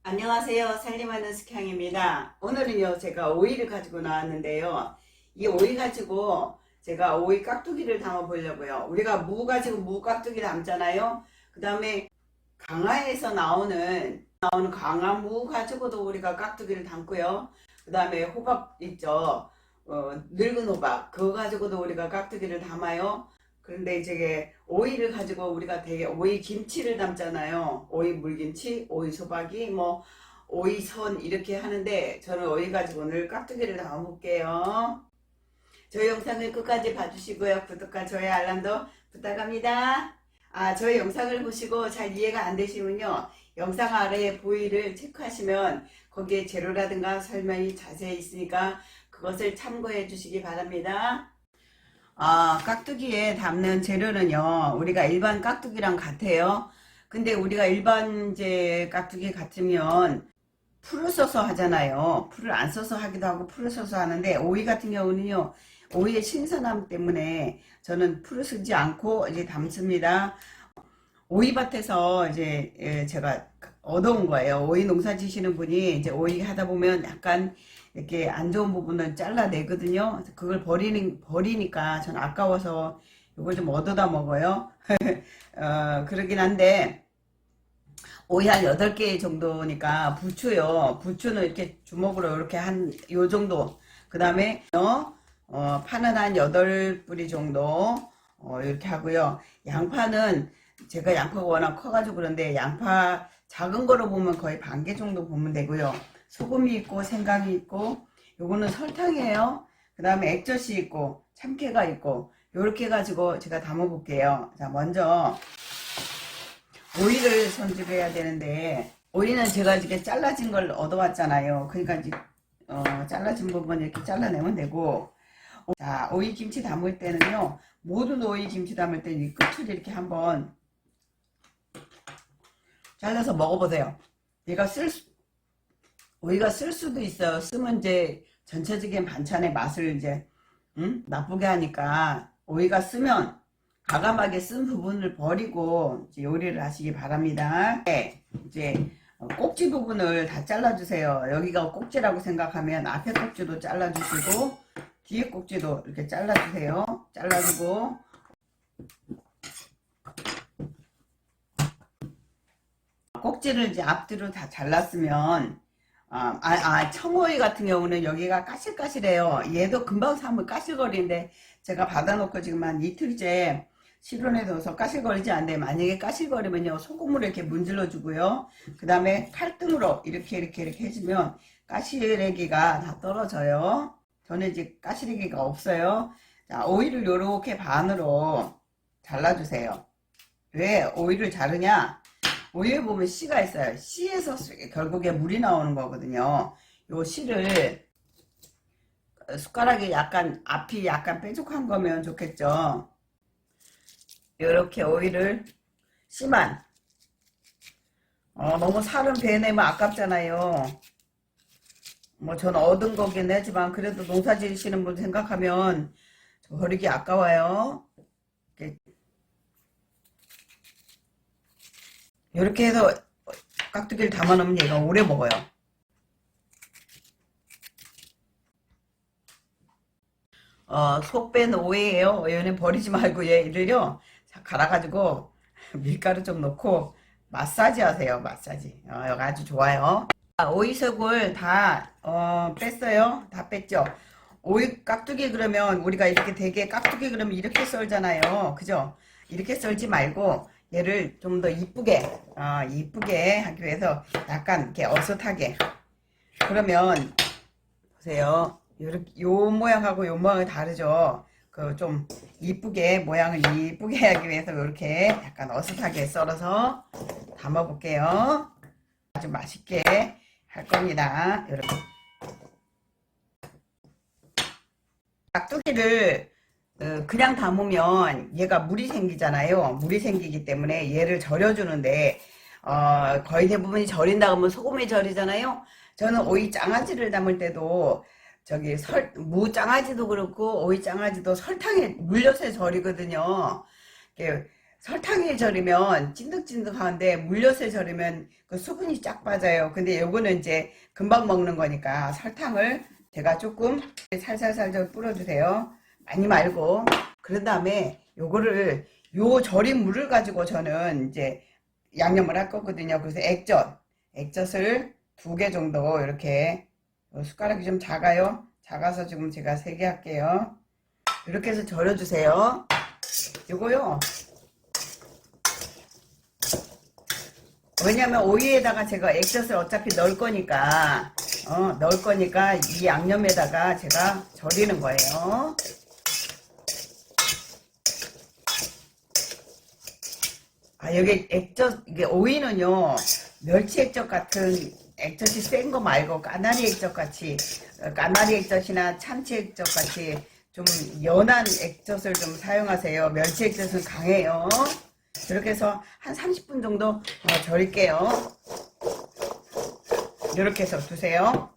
안녕하세요. 살림하는 숙향입니다. 오늘은요, 제가 오이를 가지고 나왔는데요. 이 오이 가지고 제가 오이 깍두기를 담아 보려고요. 우리가 무 가지고 무 깍두기 담잖아요. 그 다음에 강화에서 나오는 강화 무 가지고도 우리가 깍두기를 담고요. 그 다음에 호박 있죠. 늙은 호박. 그거 가지고도 우리가 깍두기를 담아요. 그런데 이제 오이를 가지고 우리가 되게 오이 김치를 담잖아요. 오이 물김치, 오이 소박이, 뭐 오이선 이렇게 하는데 저는 오이 가지고 오늘 깍두기를 담아볼게요. 저희 영상을 끝까지 봐주시고요. 구독과 좋아요 알람도 부탁합니다. 저희 영상을 보시고 잘 이해가 안 되시면요. 영상 아래에 보이를 체크하시면 거기에 재료라든가 설명이 자세히 있으니까 그것을 참고해 주시기 바랍니다. 깍두기에 담는 재료는요, 우리가 일반 깍두기랑 같아요. 근데 우리가 일반 이제 깍두기 같으면 풀을 써서 하잖아요. 풀을 안 써서 하기도 하고 풀을 써서 하는데 오이 같은 경우는요, 오이의 신선함 때문에 저는 풀을 쓰지 않고 이제 담습니다. 오이밭에서 이제 제가 얻어온 거예요. 오이 농사 지시는 분이 이제 오이 하다 보면 약간 이렇게 안 좋은 부분은 잘라내거든요. 그걸 버리니까 전 아까워서 이걸 좀 얻어다 먹어요. 그러긴 한데 오이 한 8개 정도니까 부추요. 부추는 이렇게 주먹으로 이렇게 한 요 정도. 그 다음에 파는 한 8뿌리 정도 이렇게 하고요. 양파는 제가 양파가 워낙 커가지고 그런데 양파 작은 거로 보면 거의 반 개 정도 보면 되고요. 소금이 있고 생강이 있고 요거는 설탕이에요. 그 다음에 액젓이 있고 참깨가 있고 요렇게 해가지고 제가 담아 볼게요. 자, 먼저 오이를 손질해야 되는데 오이는 제가 이렇게 잘라진 걸 얻어왔잖아요. 그러니까 이제 잘라진 부분 이렇게 잘라내면 되고, 자, 오이 김치 담을 때는요, 모든 오이 김치 담을 때 이 끝을 이렇게 한번 잘라서 먹어보세요. 오이가 쓸 수도 있어요. 쓰면 이제 전체적인 반찬의 맛을 이제 나쁘게 하니까 오이가 쓰면 과감하게 쓴 부분을 버리고 이제 요리를 하시기 바랍니다. 네, 이제 꼭지 부분을 다 잘라주세요. 여기가 꼭지라고 생각하면 앞에 꼭지도 잘라주시고 뒤에 꼭지도 이렇게 잘라주세요. 잘라주고 꼭지를 이제 앞뒤로 다 잘랐으면 청오이 같은 경우는 여기가 까실까실해요. 얘도 금방 사면 까실거리는데 제가 받아놓고 지금 한 이틀째 실온에 넣어서 까실거리지 않는데 만약에 까실거리면요 소금으로 이렇게 문질러 주고요. 그 다음에 칼등으로 이렇게 해주면 까시래기가 다 떨어져요. 저는 이제 까시래기가 없어요. 자, 오이를 요렇게 반으로 잘라주세요. 왜 오이를 자르냐? 오이에 보면 씨가 있어요. 씨에서 결국에 물이 나오는 거거든요. 요 씨를 숟가락이 약간 앞이 약간 뾰족한 거면 좋겠죠. 이렇게 오이를 씨만 너무 살은 베내면 아깝잖아요. 뭐 저는 얻은 거긴 하지만 그래도 농사 지으시는 분 생각하면 버리기 아까워요. 이렇게 해서 깍두기를 담아 놓으면 얘가 오래 먹어요. 속 뺀 오이에요. 얘는 버리지 말고 얘를요 갈아가지고 밀가루 좀 넣고 마사지 하세요. 마사지. 여기 아주 좋아요. 오이 속을 다 뺐어요. 다 뺐죠. 오이 깍두기 그러면 우리가 이렇게 되게 깍두기 그러면 이렇게 썰잖아요. 그죠? 이렇게 썰지 말고 얘를 좀 더 이쁘게 하기 위해서 약간 이렇게 어슷하게. 그러면 보세요. 요렇게 요 모양하고 요 모양이 다르죠. 그 좀 이쁘게 모양을 이쁘게 하기 위해서 이렇게 약간 어슷하게 썰어서 담아 볼게요. 아주 맛있게 할 겁니다. 이렇게 깍두기를 그냥 담으면 얘가 물이 생기잖아요. 물이 생기기 때문에 얘를 절여주는데 거의 대부분이 절인다 하면 소금에 절이잖아요. 저는 오이 장아찌를 담을 때도 저기 무 장아찌도 그렇고 오이 장아찌도 설탕에 물려서 절이거든요. 설탕에 절이면 찐득찐득하는데 물엿에 절이면 그 수분이 쫙 빠져요. 근데 요거는 이제 금방 먹는 거니까 설탕을 제가 조금 살살살 좀 뿌려주세요. 많이 말고. 그런 다음에 요거를 요 절인 물을 가지고 저는 이제 양념을 할 거거든요. 그래서 액젓을 2개 정도 이렇게 숟가락이 좀 작아요. 작아서 지금 제가 3개 할게요. 이렇게 해서 절여주세요. 요거요. 왜냐면 오이에다가 제가 액젓을 어차피 넣을 거니까 이 양념에다가 제가 절이는 거예요. 여기 액젓, 이게 오이는요, 멸치 액젓 같은 액젓이 센 거 말고 까나리 액젓 같이, 까나리 액젓이나 참치 액젓 같이 좀 연한 액젓을 좀 사용하세요. 멸치 액젓은 강해요. 이렇게 해서 한 30분 정도 절일게요. 이렇게 해서 두세요.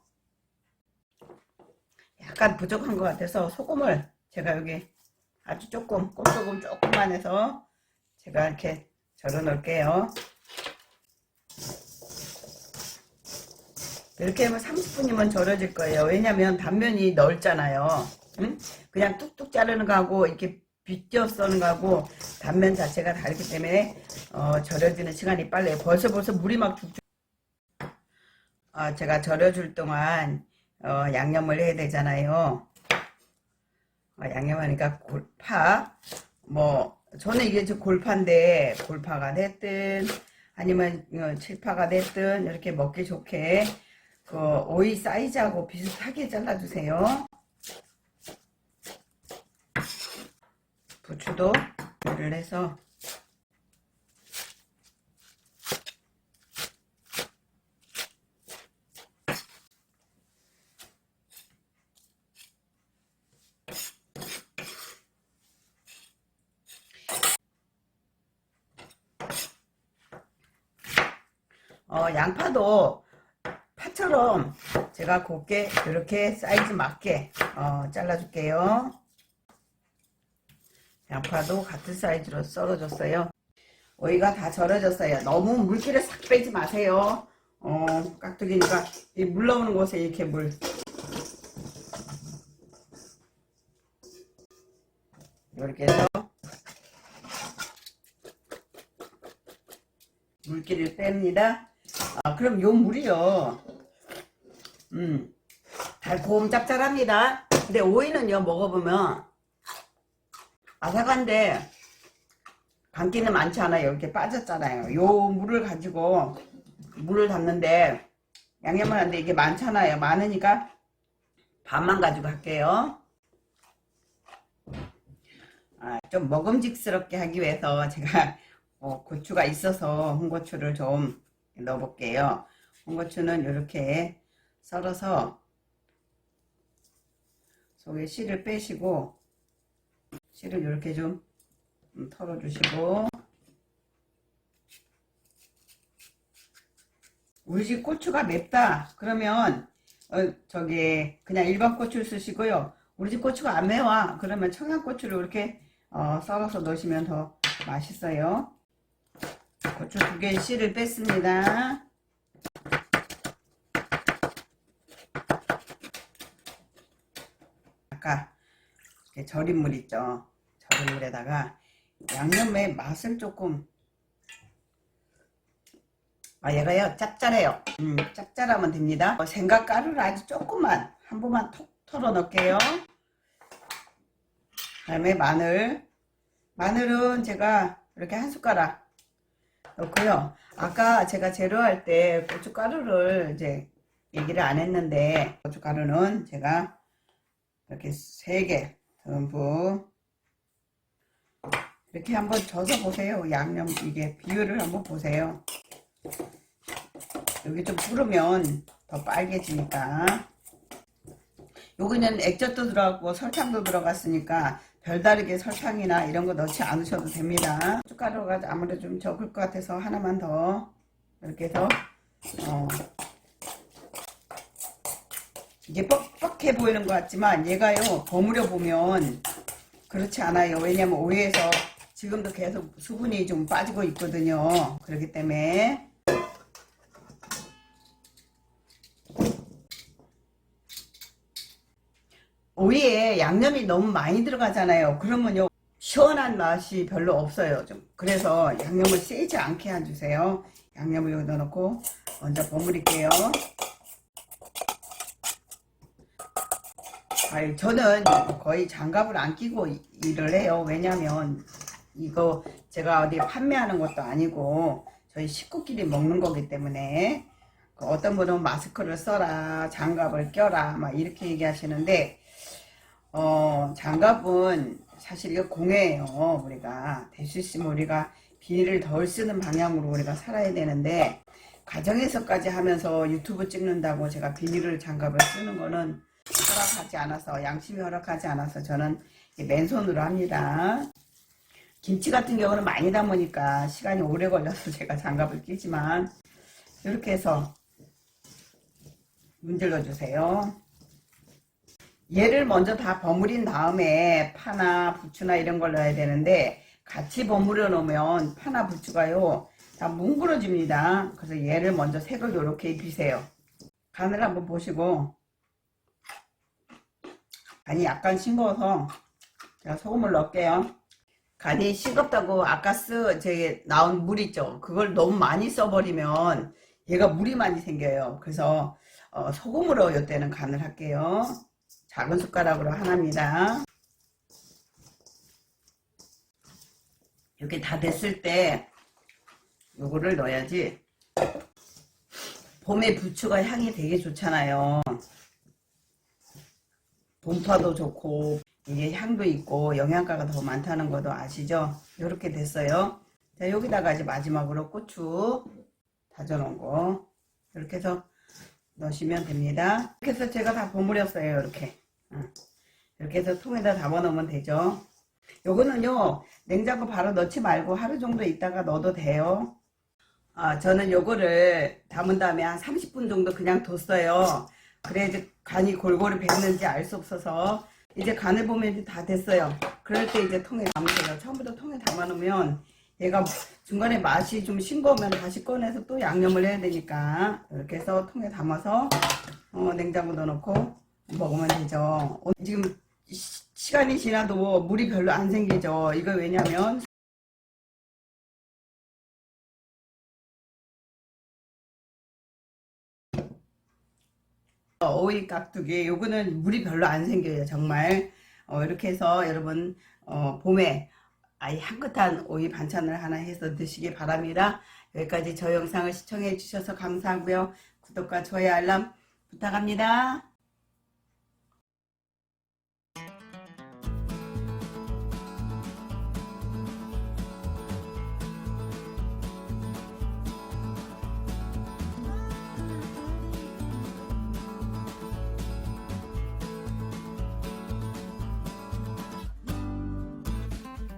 약간 부족한 것 같아서 소금을 제가 여기 아주 조금, 꼼소금 조금만 해서 제가 이렇게 절여 놓을게요. 이렇게 하면 30분이면 절여질 거예요. 왜냐면 단면이 넓잖아요. 응? 그냥 뚝뚝 자르는 거하고 이렇게 빗겨 써는 거하고 단면 자체가 다르기 때문에 절여지는 시간이 빨라요. 벌써 물이 막 죽. 제가 절여줄 동안 양념을 해야 되잖아요. 양념하니까 골파, 저는 이게 지금 골파인데 골파가 됐든 아니면 칠파가 됐든 이렇게 먹기 좋게 그 오이 사이즈하고 비슷하게 잘라주세요. 부추도 물을 해서 양파도 파처럼 제가 곱게 이렇게 사이즈 맞게 잘라줄게요. 양파도 같은 사이즈로 썰어줬어요. 오이가 다 절여졌어요. 너무 물기를 싹 빼지 마세요. 깍두기니까 이 물 나오는 곳에 이렇게 이렇게 해서 물기를 뺍니다. 그럼 요 물이요. 달콤 짭짤합니다. 근데 오이는요, 먹어보면 아삭한데 감기는 많지 않아요. 이렇게 빠졌잖아요. 요 물을 가지고 물을 담는데 양념을 하는데 이게 많잖아요. 많으니까 반만 가지고 할게요. 좀 먹음직스럽게 하기 위해서 제가 고추가 있어서 홍고추를 좀 넣어 볼게요. 홍고추는 이렇게 썰어서 속에 씨를 빼시고 씨를 이렇게 좀 털어주시고, 우리 집 고추가 맵다 그러면 그냥 일반 고추를 쓰시고요. 우리 집 고추가 안 매워 그러면 청양고추를 이렇게 썰어서 넣으시면 더 맛있어요. 고추 2개 씨를 뺐습니다. 아까 절인 물 있죠. 절인 물에다가 양념의 맛을 조금, 얘가요 짭짤해요. 짭짤하면 됩니다. 생강가루를 아주 조금만 한 번만 톡 털어 넣을게요. 그 다음에 마늘은 제가 이렇게 한 숟가락 넣고요. 아까 제가 재료할 때 고춧가루를 이제 얘기를 안 했는데, 고춧가루는 제가 이렇게 3개 전부 이렇게 한번 져서 보세요. 양념 이게 비율을 한번 보세요. 여기 좀 부르면 더 빨개지니까. 여기는 액젓도 들어갔고 설탕도 들어갔으니까 별다르게 설탕이나 이런 거 넣지 않으셔도 됩니다. 고춧가루가 아무래도 좀 적을 것 같아서 하나만 더 이렇게 해서 이게 뻑뻑해 보이는 것 같지만 얘가요 버무려 보면 그렇지 않아요. 왜냐면 오이에서 지금도 계속 수분이 좀 빠지고 있거든요. 그렇기 때문에 오이에 양념이 너무 많이 들어가잖아요. 그러면요 시원한 맛이 별로 없어요. 좀 그래서 양념을 세지 않게 해주세요. 양념을 여기다 넣고 먼저 버무릴게요. 아니, 저는 거의 장갑을 안 끼고 일을 해요. 왜냐면 이거 제가 어디 판매하는 것도 아니고 저희 식구끼리 먹는 거기 때문에 어떤 분은 마스크를 써라, 장갑을 껴라 막 이렇게 얘기하시는데 장갑은 사실 이거 공해예요. 우리가 될 수 있으면 우리가 비닐을 덜 쓰는 방향으로 우리가 살아야 되는데 가정에서까지 하면서 유튜브 찍는다고 제가 비닐을 장갑을 쓰는 거는 허락하지 않아서, 양심이 허락하지 않아서 저는 맨손으로 합니다. 김치 같은 경우는 많이 담으니까 시간이 오래 걸려서 제가 장갑을 끼지만 이렇게 해서 문질러 주세요. 얘를 먼저 다 버무린 다음에 파나 부추나 이런 걸 넣어야 되는데 같이 버무려 놓으면 파나 부추가요 다 뭉그러집니다. 그래서 얘를 먼저 색을 이렇게 입히세요. 간을 한번 보시고, 간이 약간 싱거워서 제가 소금을 넣을게요. 간이 싱겁다고 아까 제 나온 물 있죠, 그걸 너무 많이 써버리면 얘가 물이 많이 생겨요. 그래서 소금으로 이때는 간을 할게요. 작은 숟가락으로 하나입니다. 이렇게 다 됐을 때 요거를 넣어야지. 봄에 부추가 향이 되게 좋잖아요. 봄파도 좋고 이게 향도 있고 영양가가 더 많다는 것도 아시죠? 이렇게 됐어요. 자, 여기다가 이제 마지막으로 고추 다져 놓은 거 이렇게 해서 넣으시면 됩니다. 이렇게 해서 제가 다 버무렸어요. 이렇게 해서 통에다 담아 놓으면 되죠. 요거는요 냉장고 바로 넣지 말고 하루 정도 있다가 넣어도 돼요. 저는 요거를 담은 다음에 한 30분 정도 그냥 뒀어요. 그래야지 간이 골고루 뱄는지 알 수 없어서. 이제 간을 보면 이제 다 됐어요. 그럴 때 이제 통에 담으세요. 처음부터 통에 담아 놓으면 얘가 중간에 맛이 좀 싱거우면 다시 꺼내서 또 양념을 해야 되니까 이렇게 해서 통에 담아서 냉장고 넣어놓고 먹으면 되죠. 지금 시간이 지나도 물이 별로 안 생기죠. 이거 왜냐면 오이 깍두기 요거는 물이 별로 안 생겨요. 정말 이렇게 해서 여러분 봄에 아이 향긋한 오이 반찬을 하나 해서 드시기 바랍니다. 여기까지 저 영상을 시청해 주셔서 감사하고요. 구독과 좋아요 알람 부탁합니다.